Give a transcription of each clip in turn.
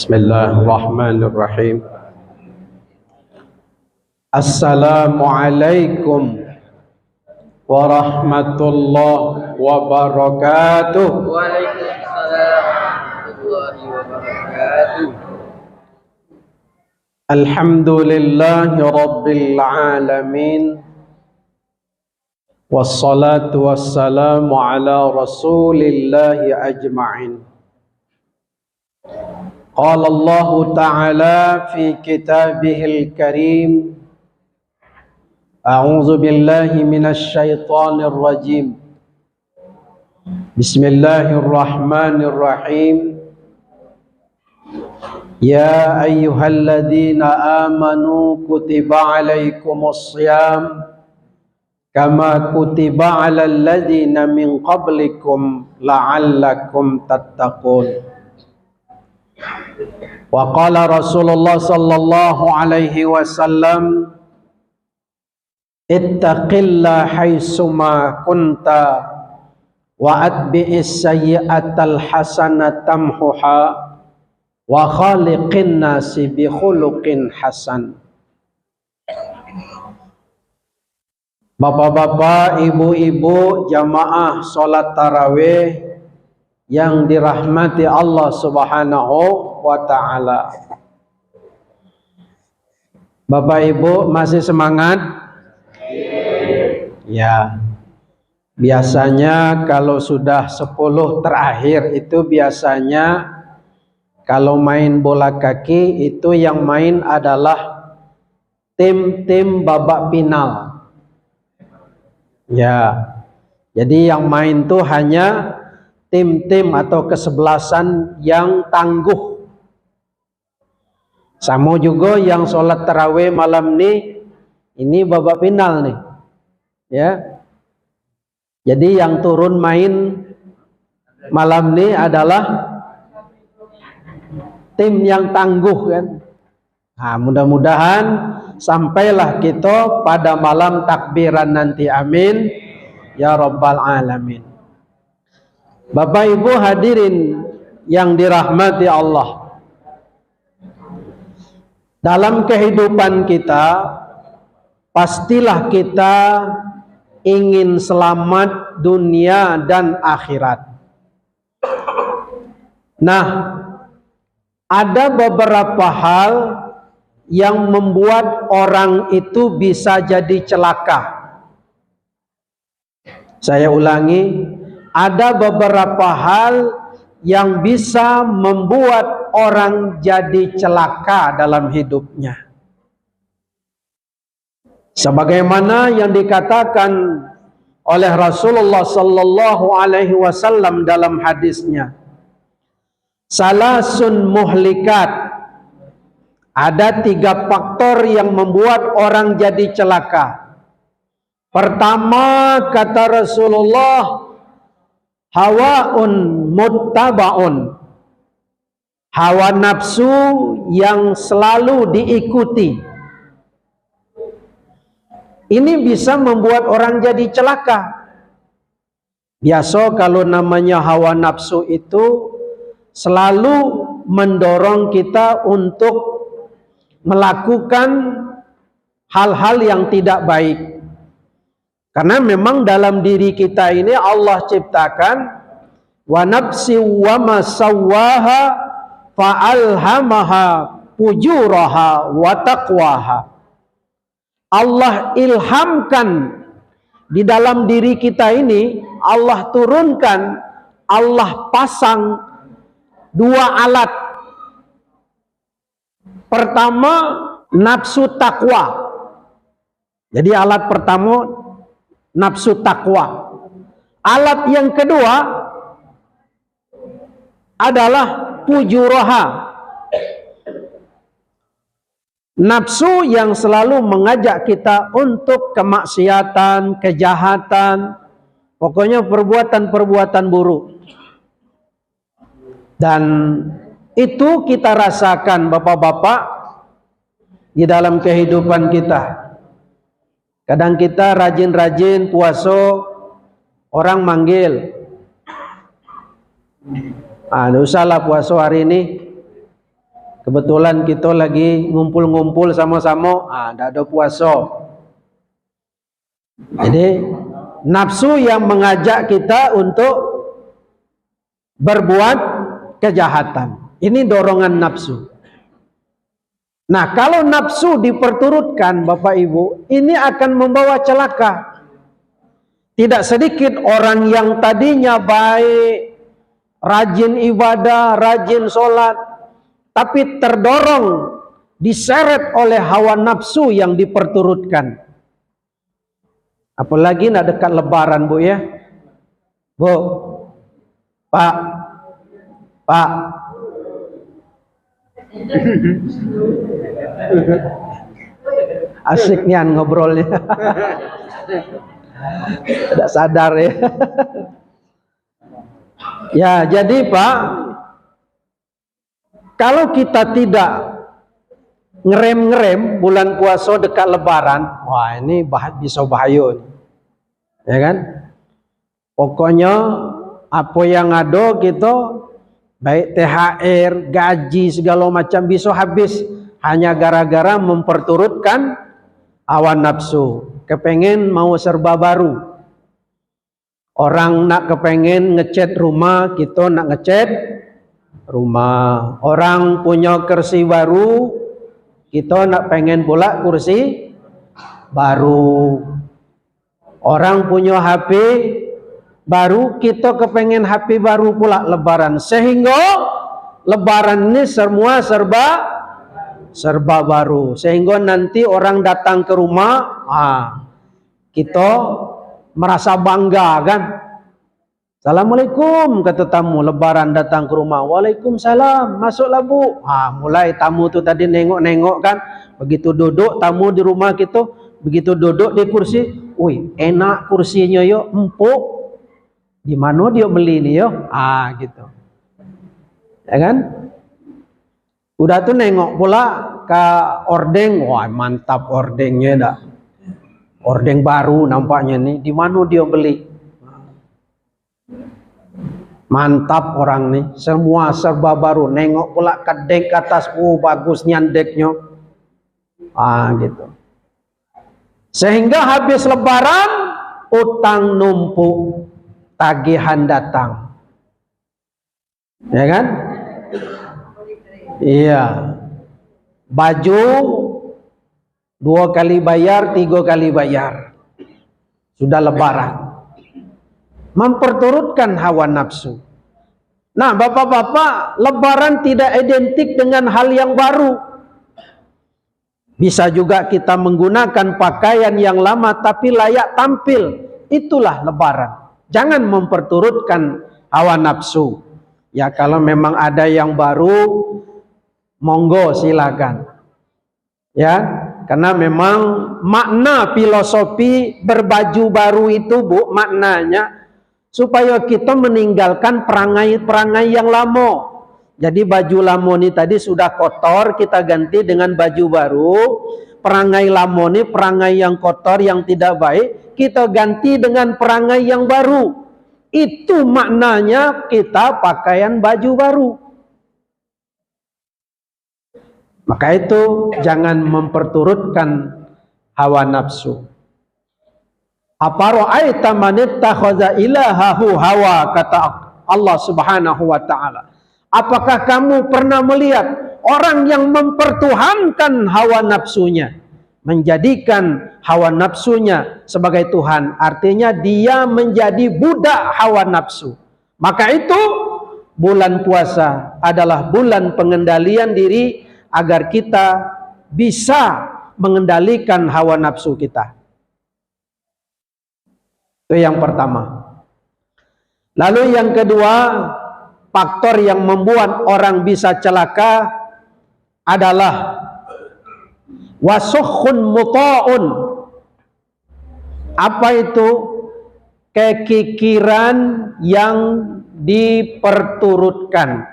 Bismillahirrahmanirrahim. Assalamualaikum warahmatullahi wabarakatuh. Waalaikumsalam warahmatullahi wabarakatuh. Alhamdulillahi rabbil alamin. Wassalatu wassalamu ala rasulillahi ajma'in. Qala Allah Ta'ala fi kitabihil karim. A'udzu billahi minasy syaithanir rajim. Bismillahirrahmanirrahim. Ya ayyuhalladzina amanu kutiba alaikumus syiyam kama kutiba alal ladzina min qablikum la'allakum tattaqun. Wa qala Rasulullah sallallahu alaihi wasallam, ittaqillah haitsuma kunta wa atbi'is sayyi'atal hasanata tamhuha wa khaliqin nasi bi khuluqin hasan. Bapak-bapak, ibu-ibu, jamaah salat tarawih yang dirahmati Allah Subhanahu wa ta'ala. Bapak Ibu masih semangat? Ya. Biasanya kalau sudah 10 terakhir itu biasanya kalau main bola kaki itu yang main adalah tim-tim babak final. Ya. Jadi yang main tuh hanya tim-tim atau kesebelasan yang tangguh. Sama juga yang sholat tarawih malam ini babak final nih, ya. Jadi yang turun main malam ini adalah tim yang tangguh kan. Nah, mudah-mudahan sampailah kita pada malam takbiran nanti, amin ya rabbal alamin. Bapak Ibu hadirin yang dirahmati Allah, dalam kehidupan kita pastilah kita ingin selamat dunia dan akhirat. Nah, ada beberapa hal yang membuat orang itu bisa jadi celaka. Saya ulangi, ada beberapa hal yang bisa membuat orang jadi celaka dalam hidupnya. Sebagaimana yang dikatakan oleh Rasulullah sallallahu alaihi wasallam dalam hadisnya, salasun muhlikat, ada 3 faktor yang membuat orang jadi celaka. Pertama, kata Rasulullah, hawaun muttabaun, hawa nafsu yang selalu diikuti. Ini bisa membuat orang jadi celaka. Biasa kalau namanya hawa nafsu itu selalu mendorong kita untuk melakukan hal-hal yang tidak baik. Karena memang dalam diri kita ini Allah ciptakan wa nafsi wa ma sawwaha fa'alhamaha fujuraha wa taqwaha. Allah ilhamkan di dalam diri kita ini, Allah turunkan, Allah pasang 2 alat. Pertama, nafsu takwa. Jadi alat pertama nafsu takwa. Alat yang kedua adalah fujuraha, nafsu yang selalu mengajak kita untuk kemaksiatan, kejahatan, pokoknya perbuatan-perbuatan buruk. Dan itu kita rasakan bapak-bapak di dalam kehidupan kita. Kadang kita rajin-rajin puasa, orang manggil, Nggak usahlah puasa hari ini. Kebetulan kita lagi ngumpul-ngumpul sama-sama, ndak ada puasa. Jadi nafsu yang mengajak kita untuk berbuat kejahatan. Ini dorongan nafsu. Nah, kalau nafsu diperturutkan Bapak Ibu, ini akan membawa celaka. Tidak sedikit orang yang tadinya baik, rajin ibadah, rajin sholat, tapi terdorong, diseret oleh hawa nafsu yang diperturutkan. Apalagi nak dekat lebaran Bu ya. Bu, Pak, asik nian ngobrolnya. Tidak sadar ya. Ya, jadi Pak, kalau kita tidak ngerem-ngerem bulan puasa dekat lebaran, wah ini bisa bahaya. Ya kan? Pokoknya apa yang ada kita, baik THR, gaji, segala macam bisa habis hanya gara-gara memperturutkan hawa nafsu. Kepengen mau serba baru. Orang nak kepengen ngecat rumah, kita nak ngecat rumah. Orang punya kursi baru, kita nak pengen pula kursi baru. Orang punya HP baru, kita kepengen HP baru pula lebaran. Sehingga lebaran ini semua serba baru. Sehingga nanti orang datang ke rumah, kita merasa bangga kan. Assalamualaikum kata tamu, lebaran datang ke rumah. Waalaikumsalam, masuklah Bu. Mulai tamu tu tadi nengok-nengok kan. Begitu duduk tamu di rumah kita, begitu duduk di kursi, wih enak kursinya yo, empuk. Di mana dia beli nih yo? Gitu. Ya kan? Udah tuh nengok pula ke ordeng, wah mantap ordengnya dah. Ordeng baru nampaknya nih, di mana dia beli? Mantap orang nih, semua serba baru. Nengok pula ke dek atas, bagusnya deknya. Gitu. Sehingga habis lebaran, utang numpuk, tagihan datang. Ya kan? Iya. Baju 2 kali bayar, 3 kali bayar. Sudah lebaran. Memperturutkan hawa nafsu. Nah, Bapak-bapak, lebaran tidak identik dengan hal yang baru. Bisa juga kita menggunakan pakaian yang lama tapi layak tampil. Itulah lebaran. Jangan memperturutkan hawa nafsu. Ya, kalau memang ada yang baru, monggo silakan. Ya, karena memang makna filosofi berbaju baru itu Bu, maknanya supaya kita meninggalkan perangai-perangai yang lama. Jadi baju lama ini tadi sudah kotor, kita ganti dengan baju baru. Perangai lama ini perangai yang kotor, yang tidak baik, kita ganti dengan perangai yang baru. Itu maknanya kita pakaian baju baru. Maka itu jangan memperturutkan hawa nafsu. Afara'aita man ittakhadha ilahahu hawa, kata Allah Subhanahu wa taala. Apakah kamu pernah melihat orang yang mempertuhankan hawa nafsunya, menjadikan hawa nafsunya sebagai Tuhan? Artinya dia menjadi budak hawa nafsu. Maka itu bulan puasa adalah bulan pengendalian diri agar kita bisa mengendalikan hawa nafsu kita. Itu yang pertama. Lalu yang kedua, faktor yang membuat orang bisa celaka adalah wasukhun muta'un. Apa itu? Kekikiran yang diperturutkan.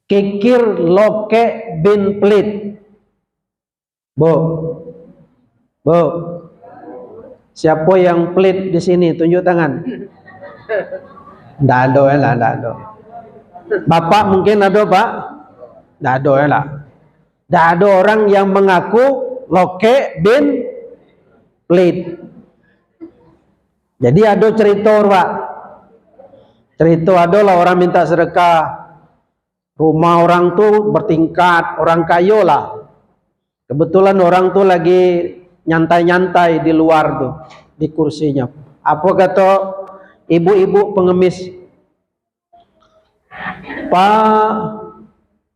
Kikir loke bin pelit. Bu. Siapa yang pelit di sini? Tunjuk tangan. Nggak ada. Bapak mungkin ada Pak? Tidak ada ya lah. Tidak ada orang yang mengaku Loke bin Pelit. Jadi ada cerita, Pak. Cerita adalah orang minta sedekah. Rumah orang tuh bertingkat, orang kaya lah. Kebetulan orang tuh lagi nyantai-nyantai di luar tuh, di kursinya. Apa kata ibu-ibu pengemis? Pak,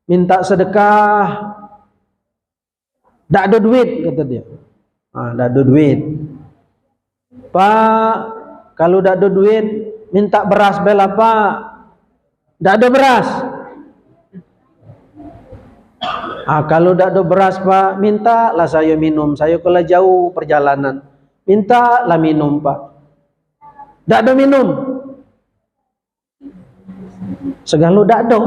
minta sedekah. Tidak ada duit, kata dia. Tidak ada duit. Pak, kalau tidak ada duit, minta beras bela Pak. Tidak ada beras. Kalau tidak ada beras Pak, mintalah saya minum. Saya kalau jauh perjalanan, mintalah minum Pak. Tidak ada minum. Segala tidak ada.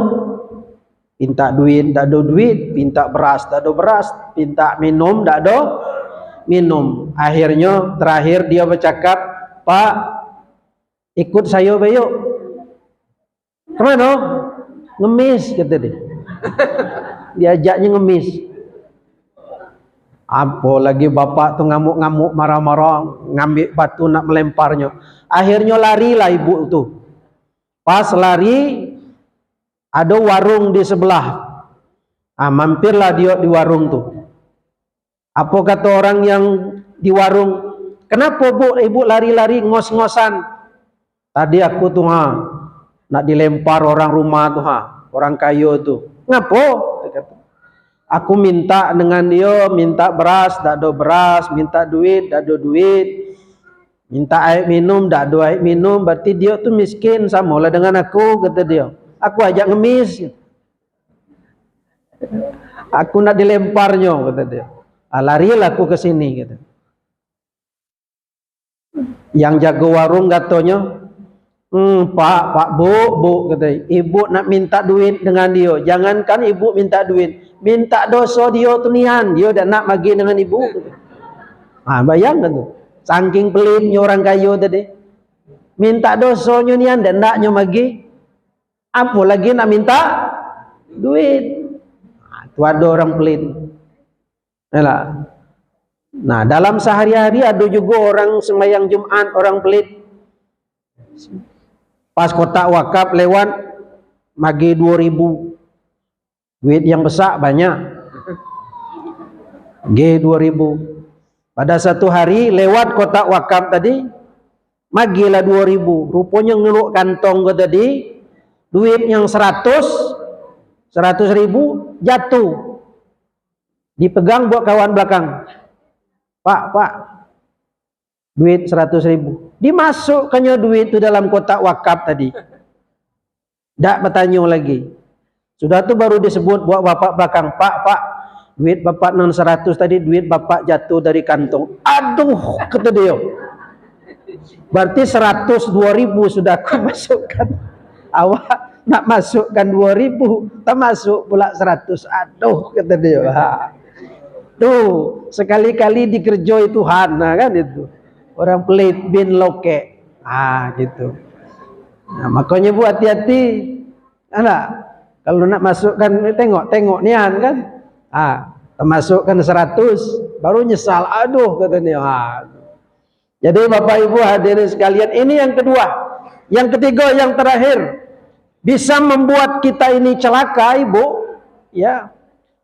Minta duit, tidak ada duit. Minta beras, tidak ada beras. Minta minum, tidak ada minum. Akhirnya terakhir dia bercakap, Pak, ikut saya yuk. Kemana? Ngemis, kata dia. Diajaknya ngemis. Apa lagi bapak tuh ngamuk-ngamuk, marah-marah, ngambil batu nak melemparnya. Akhirnya larilah ibu itu. Pas lari, ada warung di sebelah. Mampirlah dia di warung tuh. Apa kata orang yang di warung? Kenapa bu, ibu lari-lari ngos-ngosan? Tadi aku tuh nak dilempar orang rumah tuh orang kaya tuh. Ngapo? Aku minta dengan dia, minta beras, tak ada beras, minta duit, tak ada duit, minta air minum, tak ada air minum, berarti dia tuh miskin, samalah dengan aku, kata dia. Aku ajak ngemis, aku nak dilemparnya, kata dia. Larilah aku ke sini, kata. Yang jaga warung katanya, Pak, bu, kata, ibu nak minta duit dengan dia. Jangankan ibu minta duit, minta dosa dia tu nian, dia dah nak bagi dengan ibu. Bayangkan tu, saking pelitnya orang kaya tadi. Minta dosanya nian dan naknya bagi. Apa lagi nak minta duit? Tu ada orang pelit. Nah, dalam sehari-hari ada juga orang sembahyang Jumat, orang pelit. Pas kotak wakaf lewat, bagi 2.000. Duit yang besar banyak. G 2.000. Pada satu hari lewat kotak wakaf tadi, magilah 2.000. Rupanya ngeluk kantong ke tadi, duit yang 100.000 jatuh. Dipegang buat kawan belakang. Pak, duit 100.000. Dimasukkannya duit itu dalam kotak wakaf tadi. Tak bertanya lagi. Sudah tu baru disebut buat bapak belakang. Pak, duit bapak 100 tadi, duit bapak jatuh dari kantong. Aduh, kata dia. Berarti 102.000 sudah aku masukkan. Awak nak masukkan 2.000, tak masuk pula 100. Aduh, kata dia. Tuh, sekali-kali dikerjoi Tuhan, kan itu. Orang pelit bin Loke. Gitu. Nah, makanya bu hati-hati. Kalau nak masukkan, tengok nian kan. Masukkan 100, baru nyesal. Aduh, katanya. Jadi Bapak Ibu hadirin sekalian, ini yang kedua. Yang ketiga, yang terakhir, bisa membuat kita ini celaka, Ibu. Ya.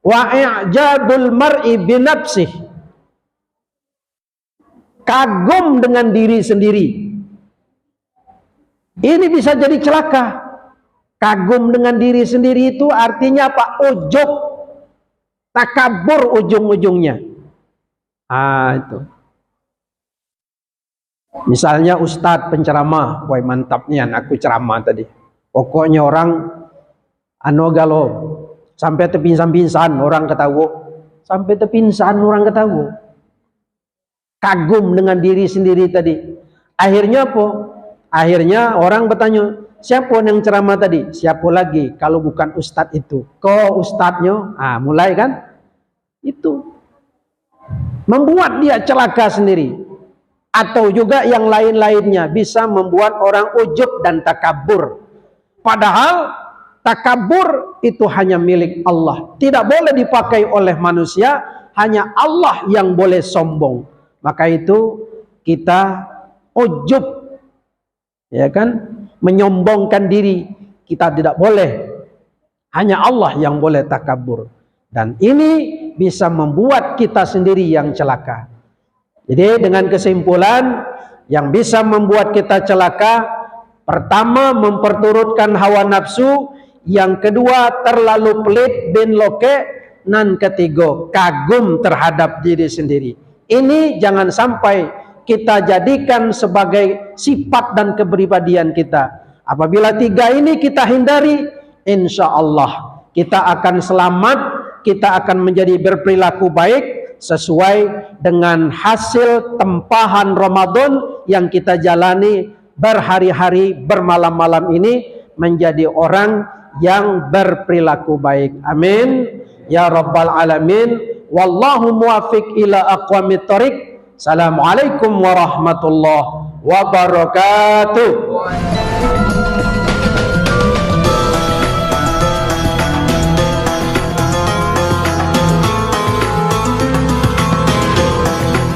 Wa i'jabul mar'i binafsih. Kagum dengan diri sendiri. Ini bisa jadi celaka. Kagum dengan diri sendiri itu artinya apa? Ujub, takabur ujung-ujungnya. Itu. Misalnya ustadz penceramah, wah mantap nih aku ceramah tadi. Pokoknya orang galau, sampai terpingsan-pingsan orang ketawa, sampai terpingsan orang ketawa. Kagum dengan diri sendiri tadi. Akhirnya apa? Akhirnya orang bertanya, siapa yang ceramah tadi? Siapa lagi kalau bukan ustadz itu? Kok ustadznya? Mulai kan? Itu membuat dia celaka sendiri. Atau juga yang lain-lainnya bisa membuat orang ujub dan takabur. Padahal takabur itu hanya milik Allah. Tidak boleh dipakai oleh manusia, hanya Allah yang boleh sombong. Maka itu kita ujub, ya kan, menyombongkan diri. Kita tidak boleh. Hanya Allah yang boleh takabur. Dan ini bisa membuat kita sendiri yang celaka. Jadi dengan kesimpulan, yang bisa membuat kita celaka, pertama memperturutkan hawa nafsu, yang kedua terlalu pelit bin loke, dan ketiga kagum terhadap diri sendiri. Ini jangan sampai kita jadikan sebagai sifat dan kepribadian kita. Apabila tiga ini kita hindari, insya Allah kita akan selamat, kita akan menjadi berperilaku baik sesuai dengan hasil tempahan Ramadan yang kita jalani berhari-hari, bermalam-malam ini, menjadi orang yang berperilaku baik. Amin ya rabbal alamin. Wallahu muwaffiq ila aqwamit thoriq. Assalamualaikum warahmatullahi wabarakatuh.